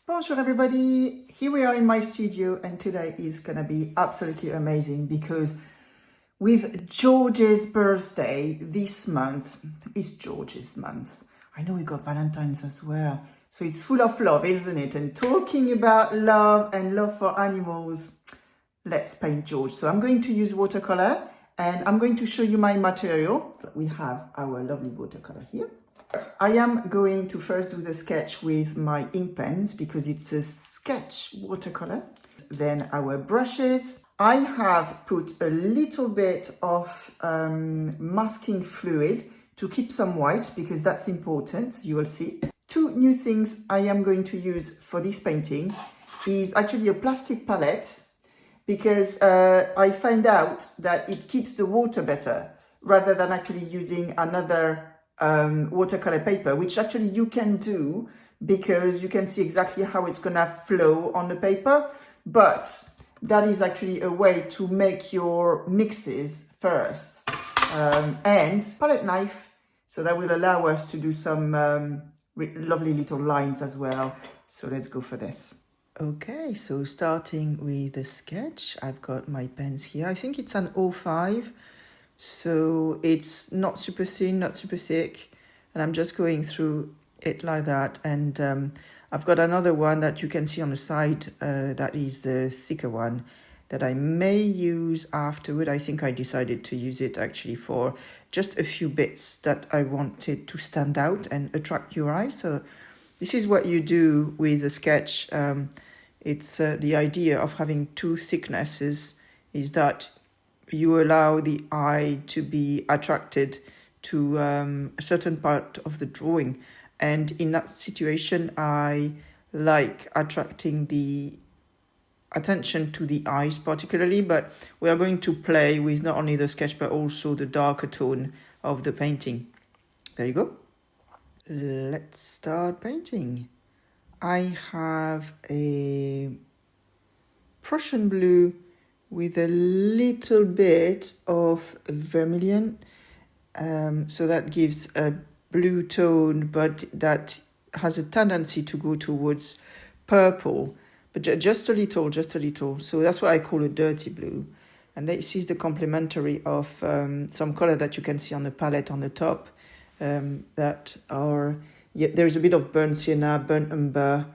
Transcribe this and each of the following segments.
Bonjour everybody, here we are in my studio and today is gonna be absolutely amazing because with George's birthday this month, is George's month. I know we got Valentine's as well, so it's full of love, isn't it? And talking about love and love for animals, let's paint George. So I'm going to use watercolor and I'm going to show you my material. We have our lovely watercolor here. I am going to first do the sketch with my ink pens because it's a sketch watercolor. Then our brushes. I have put a little bit of masking fluid to keep some white because that's important, you will see. Two new things I am going to use for this painting is actually a plastic palette because I find out that it keeps the water better rather than actually using another watercolor paper, which actually you can do because you can see exactly how it's gonna flow on the paper, but that is actually a way to make your mixes first. And palette knife, so that will allow us to do some lovely little lines as well. So let's go for this. Okay, so starting with the sketch, I've got my pens here. I think it's an 05. So it's not super thin, not super thick, and I'm just going through it like that. And I've got another one that you can see on the side that is the thicker one that I may use afterward. I think I decided to use it actually for just a few bits that I wanted to stand out and attract your eye. So this is what you do with a sketch. It's the idea of having two thicknesses is that you allow the eye to be attracted to a certain part of the drawing. And in that situation, I like attracting the attention to the eyes particularly, but we are going to play with not only the sketch, but also the darker tone of the painting. There you go. Let's start painting. I have a Prussian blue with a little bit of vermilion, so that gives a blue tone, but that has a tendency to go towards purple, but just a little. So that's what I call a dirty blue. And this is the complementary of some color that you can see on the palette on the top, that are, there's a bit of burnt sienna, burnt umber,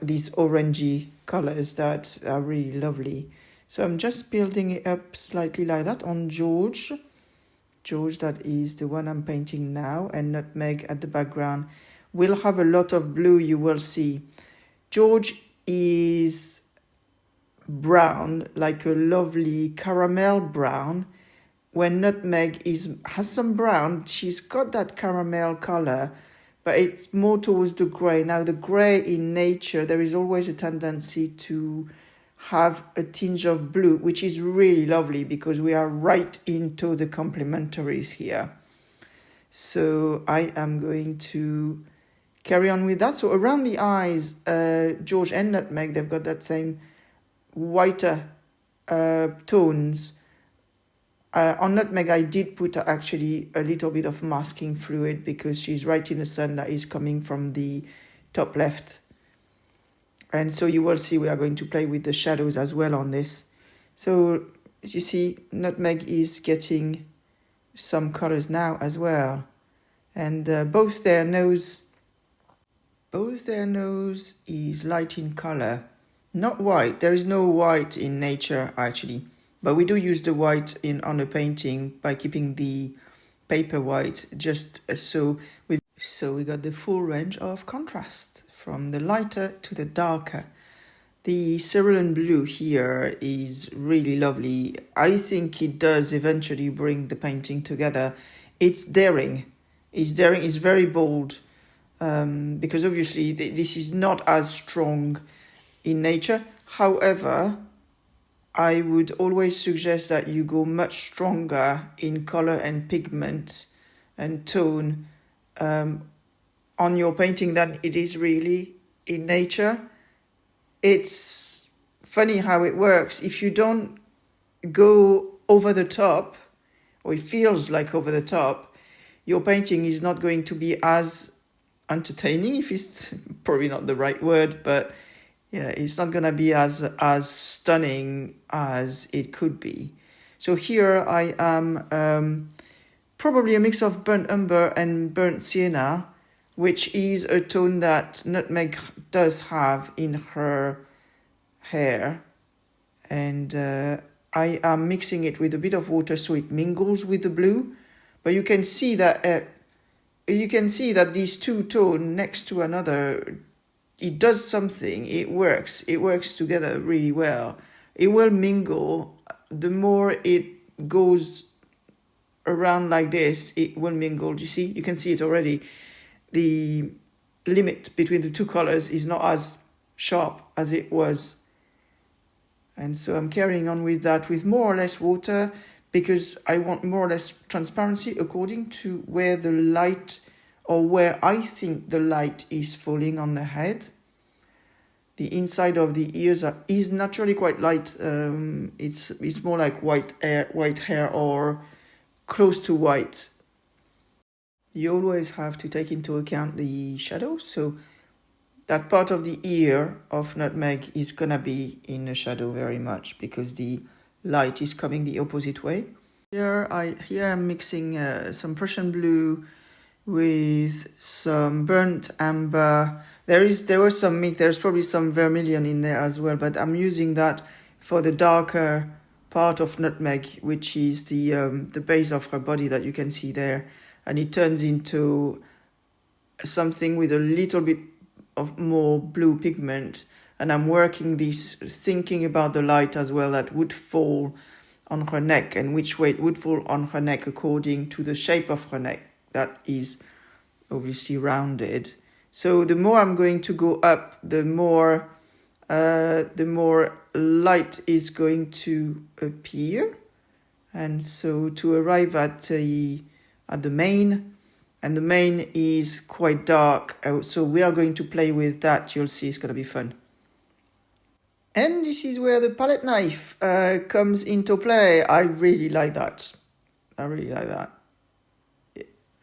these orangey colors that are really lovely. So I'm just building it up slightly like that on George. George, that is the one I'm painting now, and Nutmeg at the background. We'll have a lot of blue, you will see. George is brown, like a lovely caramel brown. When Nutmeg has some brown, she's got that caramel color, but it's more towards the gray. Now, the gray in nature, there is always a tendency to have a tinge of blue, which is really lovely because we are right into the complementaries here. So I am going to carry on with that. So around the eyes, George and Nutmeg, they've got that same whiter tones. On Nutmeg, I did put actually a little bit of masking fluid because she's right in the sun that is coming from the top left. And so you will see we are going to play with the shadows as well on this. So as you see, Nutmeg is getting some colors now as well. And both their nose is light in color, not white. There is no white in nature actually, but we do use the white on a painting by keeping the paper white just so we got the full range of contrast from the lighter to the darker. The cerulean blue here is really lovely. I think it does eventually bring the painting together. It's daring. It's very bold, because obviously this is not as strong in nature. However, I would always suggest that you go much stronger in color and pigment and tone on your painting than it is really in nature. It's funny how it works. If you don't go over the top, or it feels like over the top, your painting is not going to be as entertaining, if it's probably not the right word, but yeah, it's not gonna be as stunning as it could be. So here I am probably a mix of burnt umber and burnt sienna, which is a tone that Nutmeg does have in her hair. And I am mixing it with a bit of water so it mingles with the blue. But you can see that these two tones next to another, it does something. It works together really well. It will mingle. The more it goes around like this, it will mingle. You see, you can see it already. The limit between the two colors is not as sharp as it was. And so I'm carrying on with that with more or less water, because I want more or less transparency according to where the light, or where I think the light is falling on the head. The inside of the ears is naturally quite light. It's more like white hair or close to white. You always have to take into account the shadow. So that part of the ear of Nutmeg is gonna be in the shadow very much, because the light is coming the opposite way. Here I'm mixing some Prussian blue with some burnt amber. There was some mix. There's probably some vermilion in there as well, but I'm using that for the darker part of Nutmeg, which is the base of her body that you can see there, and it turns into something with a little bit of more blue pigment. And I'm working this, thinking about the light as well that would fall on her neck, and which way it would fall on her neck according to the shape of her neck that is obviously rounded. So the more I'm going to go up, the more light is going to appear. And so to arrive at the mane, and the mane is quite dark, so we are going to play with that. You'll see it's going to be fun. And this is where the palette knife comes into play. I really like that.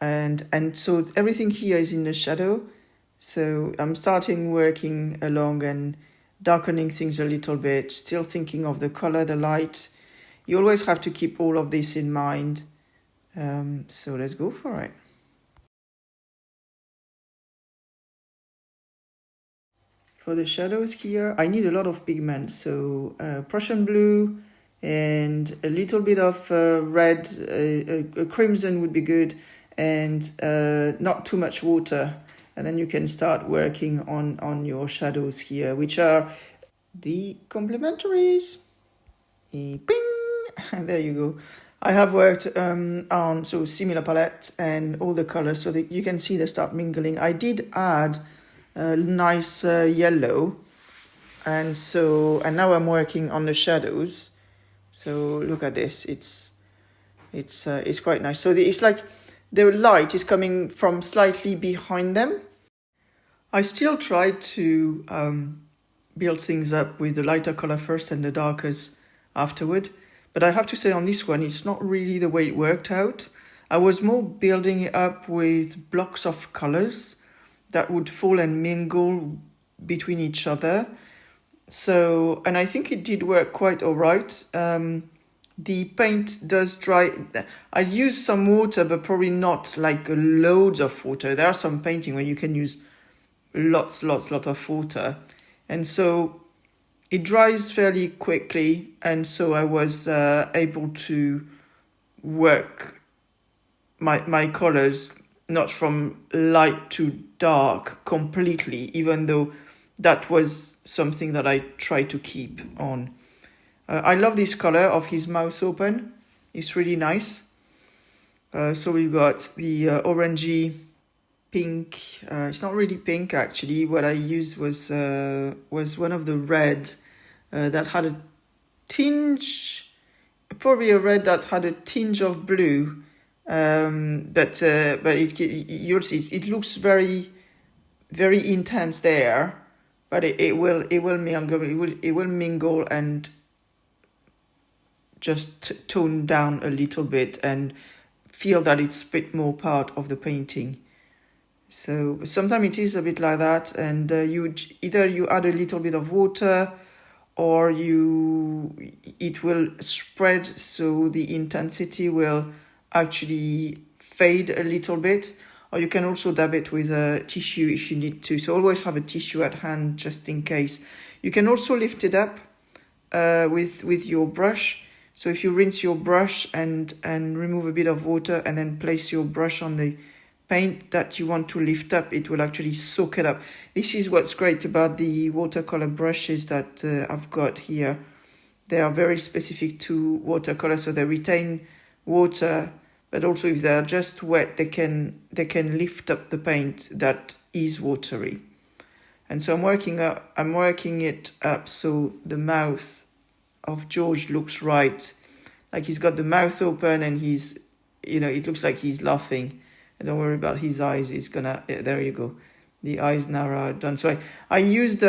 And so everything here is in the shadow. So I'm starting working along and darkening things a little bit, still thinking of the color, the light. You always have to keep all of this in mind. So let's go for it. For the shadows here, I need a lot of pigment, so Prussian blue and a little bit of red, a crimson would be good, and not too much water. And then you can start working on your shadows here, which are the complementaries. Bing! And there you go. I have worked on similar palette and all the colors so that you can see they start mingling. I did add nice yellow, and now I'm working on the shadows. So look at this, it's quite nice. So it's like the light is coming from slightly behind them. I still try to build things up with the lighter color first and the darkers afterward, but I have to say on this one it's not really the way it worked out. I was more building it up with blocks of colors that would fall and mingle between each other. So, and I think it did work quite all right. The paint does dry. I used some water, but probably not like loads of water. There are some painting where you can use lots of water. And so it dries fairly quickly. And so I was able to work my colors not from light to dark completely, even though that was something that I tried to keep on. I love this color of his mouth open. It's really nice. So we've got the orangey pink. It's not really pink actually. What I used was one of the red that had a tinge, probably a red that had a tinge of blue. But you'll see it looks very, very intense there, but it will mingle and just tone down a little bit and feel that it's a bit more part of the painting. So sometimes it is a bit like that, and either you add a little bit of water, or it will spread, so the intensity will actually fade a little bit. Or you can also dab it with a tissue if you need to. So always have a tissue at hand just in case. You can also lift it up with your brush. So if you rinse your brush and remove a bit of water and then place your brush on the paint that you want to lift up, it will actually soak it up. This is what's great about the watercolor brushes that I've got here. They are very specific to watercolor, so they retain water, but also if they're just wet, they can lift up the paint that is watery. And so I'm working it up so the mouth of George looks right, like he's got the mouth open and he's, it looks like he's laughing. And don't worry about his eyes. It's gonna. There you go. The eyes now are done. So I used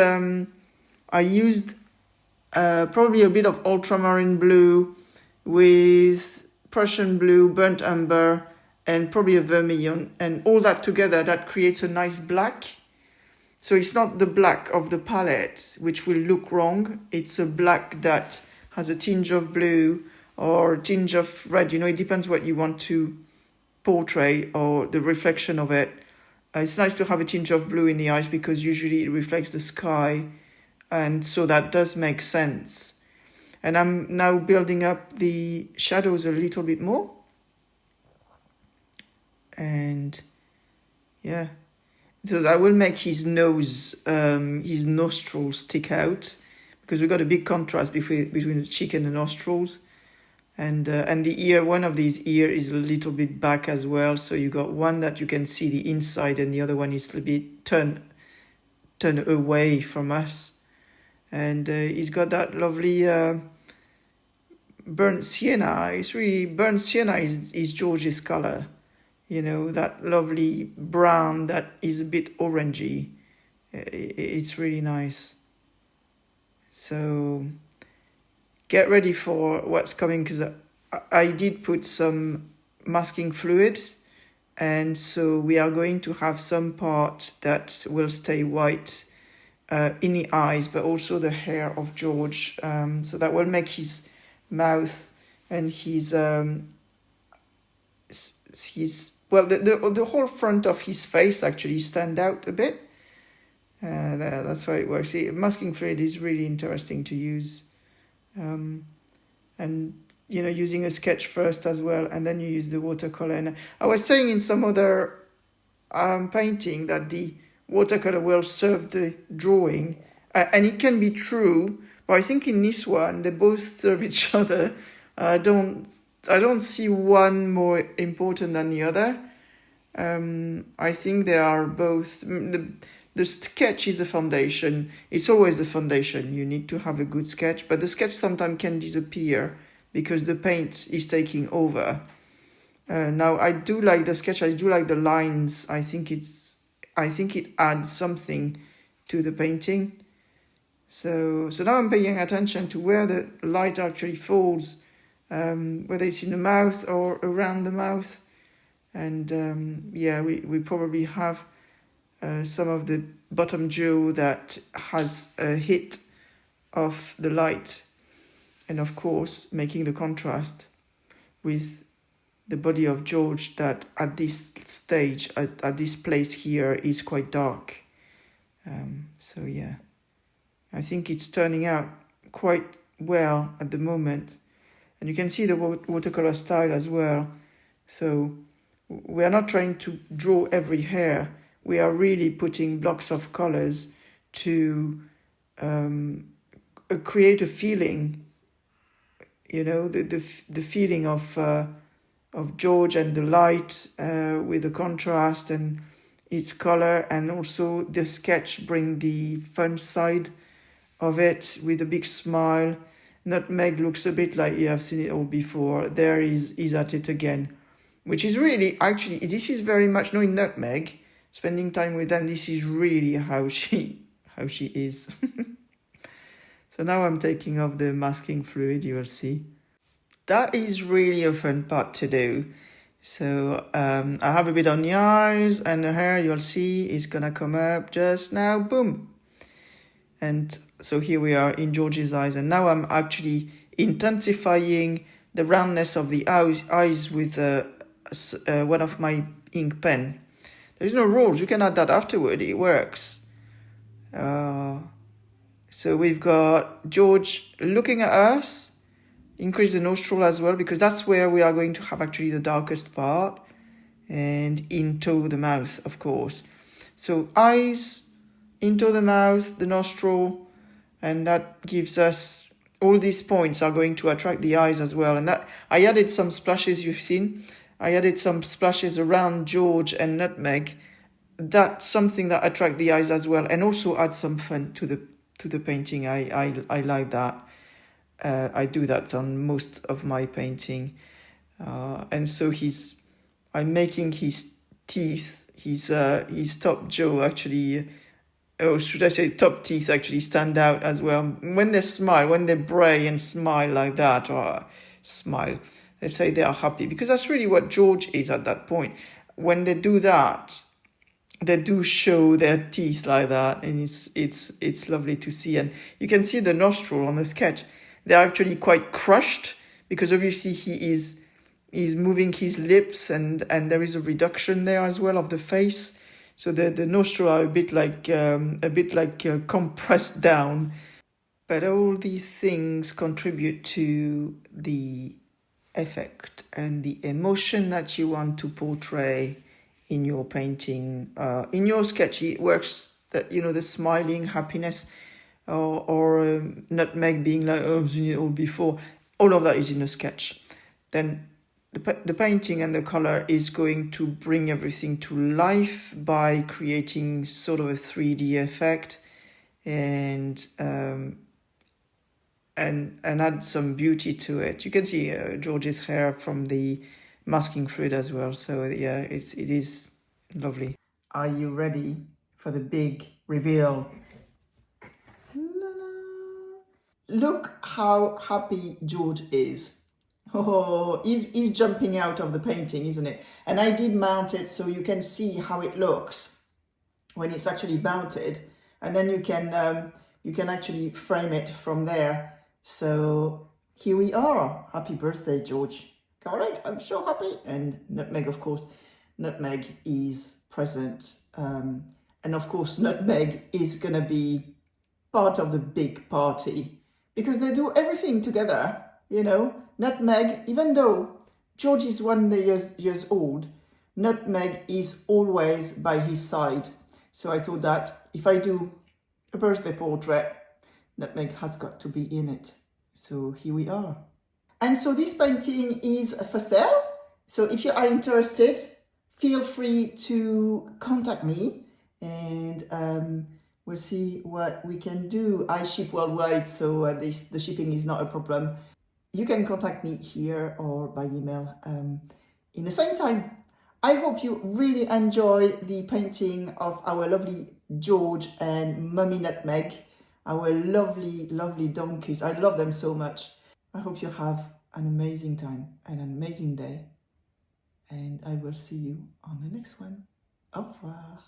probably a bit of ultramarine blue with Prussian blue, burnt umber, and probably a vermilion, and all that together, that creates a nice black. So it's not the black of the palette, which will look wrong. It's a black that has a tinge of blue or a tinge of red. It depends what you want to portray or the reflection of it. It's nice to have a tinge of blue in the eyes because usually it reflects the sky, and so that does make sense. And I'm now building up the shadows a little bit more, and yeah, so I will make his nose, his nostrils stick out, because we've got a big contrast between the cheek and the nostrils. And the ear, one of these ear is a little bit back as well. So you got one that you can see the inside, and the other one is a bit turned away from us. And he's got that lovely burnt sienna. It's really, burnt sienna is George's color. That lovely brown that is a bit orangey. It's really nice. So get ready for what's coming, because I did put some masking fluids, and so we are going to have some part that will stay white in the eyes, but also the hair of George. So that will make his mouth and his the whole front of his face actually stand out a bit. That's why it works. Masking fluid is really interesting to use. And using a sketch first as well, and then you use the watercolor. And I was saying in some other painting that the watercolor will serve the drawing, and it can be true, but I think in this one they both serve each other. I don't see one more important than the other. I think they are both. The sketch is the foundation. It's always the foundation. You need to have a good sketch, but the sketch sometimes can disappear because the paint is taking over. Now I do like the sketch. I do like the lines. I think it adds something to the painting. So now I'm paying attention to where the light actually falls, whether it's in the mouth or around the mouth, and we probably have some of the bottom jaw that has a hit of the light, and of course making the contrast with the body of George that at this stage, at this place here, is quite dark. So yeah, I think it's turning out quite well at the moment, and you can see the watercolor style as well. So we are not trying to draw every hair. We are really putting blocks of colors to create a feeling, the feeling of George and the light with the contrast and its color, and also the sketch bring the fun side of it with a big smile. Nutmeg looks a bit like you have seen it all before. There is at it again, which is really, actually, this is very much knowing Nutmeg. Spending time with them, this is really how she is. So now I'm taking off the masking fluid, you will see. That is really a fun part to do. So I have a bit on the eyes, and the hair, you'll see, is gonna come up just now, boom. And so here we are in George's eyes, and now I'm actually intensifying the roundness of the eyes with one of my ink pen. There's no rules, you can add that afterward, it works. So we've got George looking at us, increase the nostril as well, because that's where we are going to have actually the darkest part, and into the mouth, of course. So eyes, into the mouth, the nostril, and that gives us, all these points are going to attract the eyes as well. And that I added some splashes, you've seen. I added some splashes around George and Nutmeg. That's something that attract the eyes as well, and also add some fun to the painting. I like that. I do that on most of my painting. And so I'm making his teeth, his top jaw actually, or should I say top teeth actually stand out as well. When they smile, when they bray and smile like that, or smile, they say they are happy, because that's really what George is at that point. When they do that, they do show their teeth like that, and it's lovely to see. And you can see the nostril on the sketch. They're actually quite crushed, because obviously he's moving his lips, and there is a reduction there as well of the face. So the nostrils are a bit like compressed down. But all these things contribute to the effect and the emotion that you want to portray in your painting. In your sketch, it works that, the smiling happiness, or Nutmeg being like, oh, I've seen it all before. All of that is in a sketch. Then the painting and the color is going to bring everything to life by creating sort of a 3D effect, and add some beauty to it. You can see George's hair from the masking fluid as well. So yeah, it is lovely. Are you ready for the big reveal? Look how happy George is. Oh, he's jumping out of the painting, isn't it? And I did mount it so you can see how it looks when it's actually mounted, and then you can actually frame it from there. So here we are. Happy birthday, George. All right, I'm so happy. And Nutmeg, of course. Nutmeg is present. And of course, Nutmeg is going to be part of the big party, because they do everything together, Nutmeg, even though George is 1 years old, Nutmeg is always by his side. So I thought that if I do a birthday portrait, Nutmeg has got to be in it. So here we are. And so this painting is for sale. So if you are interested, feel free to contact me, and we'll see what we can do. I ship worldwide, so the shipping is not a problem. You can contact me here or by email in the same time. I hope you really enjoy the painting of our lovely George and Mummy Nutmeg, our lovely, lovely donkeys. I love them so much. I hope you have an amazing time and an amazing day. And I will see you on the next one. Au revoir.